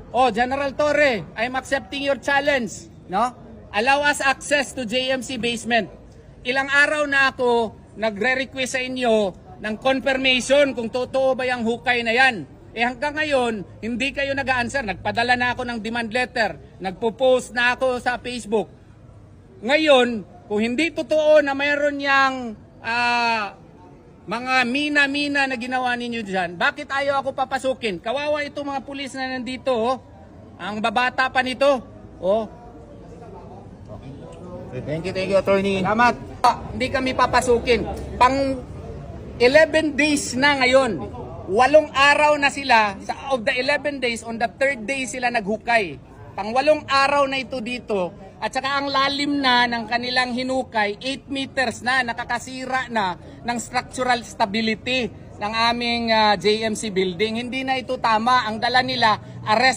Oh, General Torre, I'm accepting your challenge, no? Allow us access to JMC basement. Ilang araw na ako nagre-request sa inyo ng confirmation kung totoo ba yung hukay na yan. Eh hanggang ngayon, hindi kayo nag-answer. Nagpadala na ako ng demand letter, nagpo-post na ako sa Facebook. Ngayon, kung hindi totoo na mayroon yang mga mina-mina na ginawa ninyo dyan, bakit ayaw ako papasukin? Kawawa itong mga pulis na nandito, oh. Ang babata pa nito. Oh. Thank you, Attorney. Salamat. Hindi kami papasukin. Pang 11 days na ngayon. 8 araw na sila. Of the 11 days, on the 3rd day sila naghukay. Pang 8 araw na ito dito. At saka ang lalim na ng kanilang hinukay, 8 meters na, nakakasira na ng structural stability ng aming JMC building. Hindi na ito tama. Ang dala nila, arrest